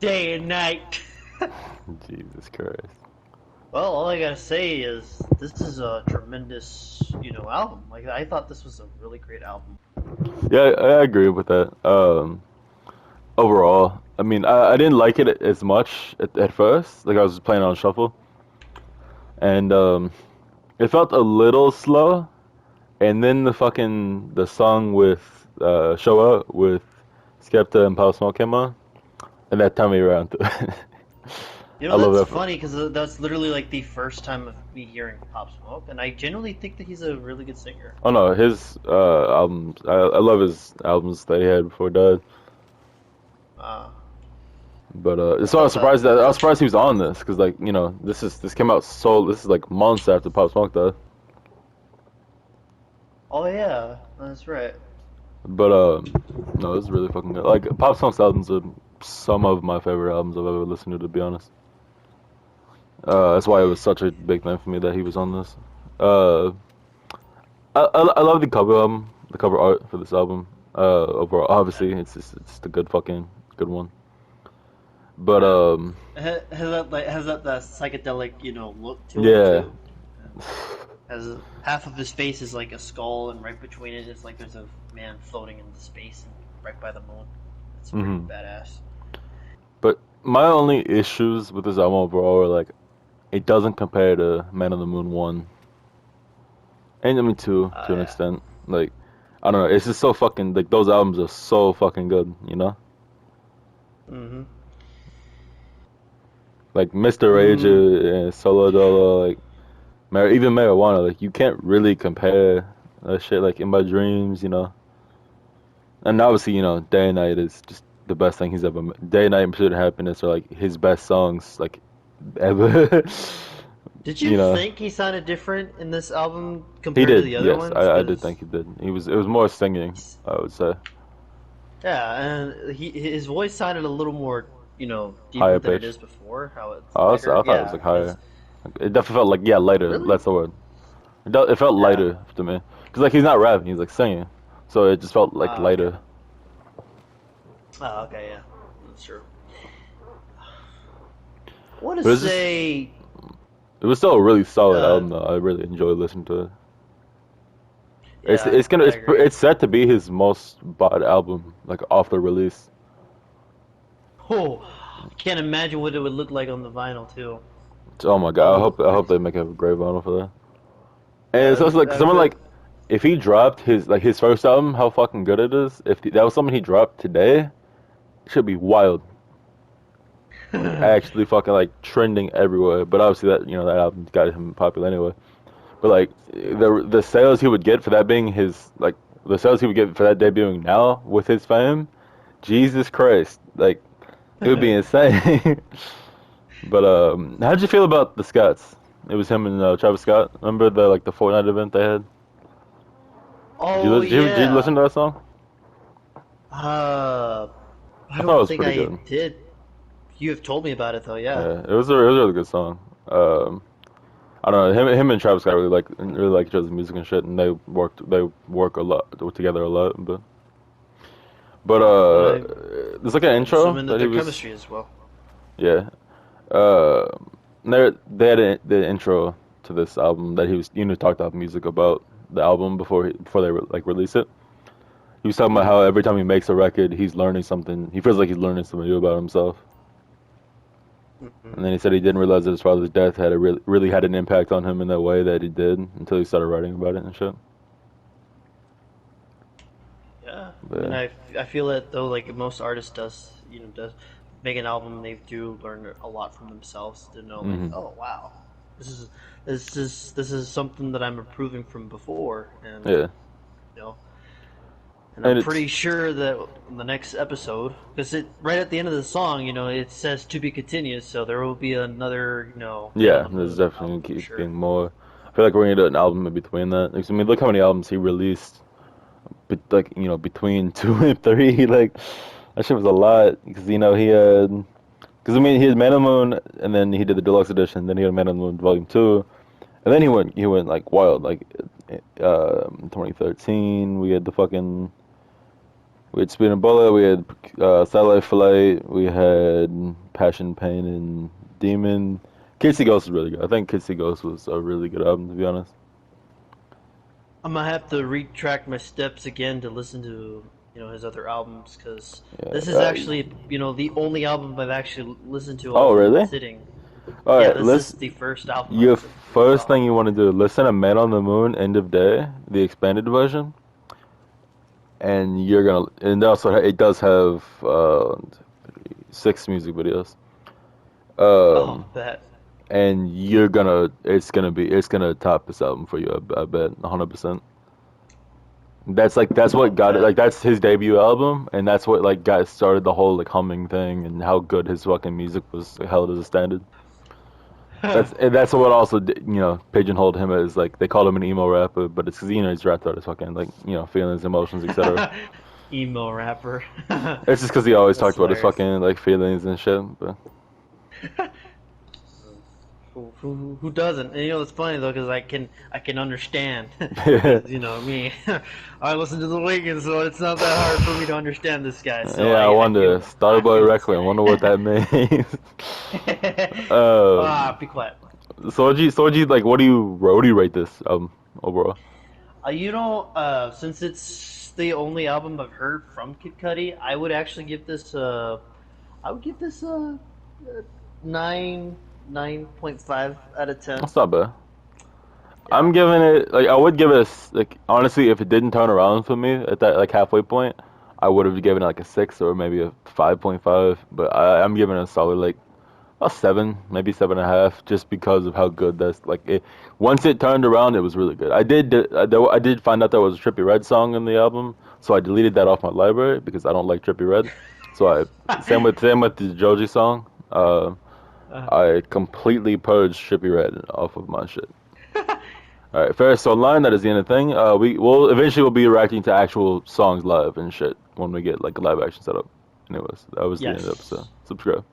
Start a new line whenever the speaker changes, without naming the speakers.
day and night.
Jesus Christ.
Well, all I gotta say is this is a tremendous, album. Like I thought this was a really great album.
Yeah, I agree with that. Overall, I mean, I didn't like it as much at first. Like I was playing on shuffle, and it felt a little slow. And then the song with Show Up with Skepta and Pop Smoke came on, and that turned me around. I love
That's
that.
funny because that's literally like the first time of me hearing Pop Smoke, and I genuinely think that he's a really good singer.
Oh no, his albums. I love his albums that he had before he died.
Uh,
But
I
so
thought that.
I was surprised he was on this because like this came out this is like months after Pop Smoke died.
Oh yeah, that's right.
But no, it's really fucking good. Like Pop Smoke's albums are some of my favorite albums I've ever listened to be honest. That's why it was such a big thing for me that he was on this. Uh, I love the the cover art for this album. Overall, obviously, it's the good one. But
Yeah. Has that psychedelic look to it
yeah,
too. Has half of his face is like a skull, and right between it is like there's a man floating into space and right by the moon. It's pretty
hmm
badass.
but my only issues with this album overall are like it doesn't compare to Man on the Moon 1, and I mean 2 to an
Yeah.
extent. Like I don't know, it's just so fucking like those albums are so fucking good, you know?
Mm-hmm.
Like Mr. Rage
Mm.
and Solo Dolo, like even Marijuana, like you can't really compare that shit like In My Dreams, you know. And obviously, Day and Night is just the best thing he's ever made. Day and Night and Pursuit of Happiness are like his best songs like ever.
Did you
you know.
think he sounded different in this album
He
compared to
did,
the other
yes.
ones?
I did think he did. It was more singing, I would say.
Yeah, and his voice sounded a little more,
Higher
deeper than it
pitch.
is before. How it's bigger.
I thought it was
Yeah,
like
because
higher. It definitely felt like yeah, lighter.
really,
That's the word. It felt
yeah.
lighter to me. Cause like he's not rapping, he's like singing. So it just felt like
Ah, okay.
lighter.
Okay, yeah, that's true. I want to
But it's just
say,
it was still a really solid
uh,
album though. I really enjoyed listening to it.
yeah, I agree.
It's set to be his most bought album like off the release.
Oh, I can't imagine what it would look like on the vinyl too.
Oh my god,
Probably look
I
pretty.
hope they make a great vinyl for that. And
Yeah,
so it's like
I
someone
feel.
like if he dropped his first album, how fucking good it is. If that was something he dropped today, it should be wild. Like actually fucking like trending everywhere. But obviously that that album got him popular anyway. But like the sales he would get for that being his like the sales he would get for that debuting now with his fame, Jesus Christ, like it would be insane. But how'd you feel about the Scots? It was him and Travis Scott. Remember the Fortnite event they had?
Oh
Did you
yeah.
listen to that song?
Uh, I
I thought it
don't
was
think
pretty
I
good.
did. You have told me about it though. Yeah.
Yeah, it was a really good song. I don't know him and Travis Scott really like each other's music and shit, and they work a lot together a lot. But
I,
there's like an
I'm
intro
assuming that
that he
their
was
chemistry is well.
yeah. They had the intro to this album that he was talked about music about the album before they like release it. He was talking about
Hmm.
how every time he makes a record, he's learning something. He feels like he's learning something new about himself.
Hmm.
And then he said he didn't realize that his father's death had really had an impact on him in that way that he did until he started writing about it and shit.
Yeah. I
But
mean,
yeah.
I feel that though, like most artists does make an album, they do learn a lot from themselves to know, like,
hmm
oh wow, this is this is something that I'm improving from before, and
Yeah.
you know, and I'm
And it's
pretty sure that in the next episode, because it right at the end of the song, it says to be continued, so there will be another, Man on
yeah,
the
there's
Moon
definitely
album
gonna
for
keep
sure.
getting more. I feel like we're gonna do an album in between that. Like, I mean, look how many albums he released, between two and three. Like that shit was a lot because he had. Because I mean, he had Man on the Moon, and then he did the deluxe edition. Then he had Man on the Moon Volume 2, and then he went like wild. Like 2013, we had the fucking We had Speed and Bullet, we had Satellite Flight, we had Passion, Pain, and Demon. Kids See Ghost was really good. I think Kids See Ghost was a really good album, to be honest.
I'm gonna have to retract my steps again to listen to his other albums because
Yeah.
this is actually the only album I've actually listened to
Oh,
all in one
really?
sitting.
All
Yeah,
right,
this is the first album I've
your
listened to
first
nonstop.
thing you want to do, listen to Man on the Moon, End of Day, the expanded version, and and also it does have 6 music videos.
Oh,
Um,
bet.
and it's gonna top this album for you. I bet 100%. That's
Oh,
what got it.
bet.
Like that's his debut album, and that's what like got started the whole like humming thing and how good his fucking music was held as a standard. That's what also pigeonholed him as like they called him an emo rapper, but it's because he's rapped out his fucking like feelings, emotions, etc.
Emo rapper.
It's just because he always
That's
talked about his
hilarious.
fucking like feelings and shit. But
Who doesn't? And, it's funny though because I can understand
yeah,
because me, I listen to the Wiggins, so it's not that hard for me to understand this guy. So
I
I
wonder
feel I
Starboy
feel this
Requiem. I
guy.
wonder what that means. um,
Be quiet.
Soji, like, what do you rate this overall?
Since it's the only album I've heard from Kid Cudi, I would actually give this I would give this a 9.5 out of 10.
That's not bad.
Yeah.
I'm giving it like I would give it like honestly if it didn't turn around for me at that like halfway point, I would have given it like a 6 or maybe a 5.5. But I'm giving it a solid like a 7, maybe 7.5, just because of how good that's like it. Once it turned around, it was really good. I did find out there was a Trippie Redd song in the album, so I deleted that off my library because I don't like Trippie Redd. So I same with the Joji song.
Uh,
I completely purged Trippie Redd off of my shit. All right, Faris. So online, that is the end of the thing. We will eventually we'll be reacting to actual songs live and shit when we get like a live action setup. Anyways, that was the end of the episode.
yes.
Subscribe.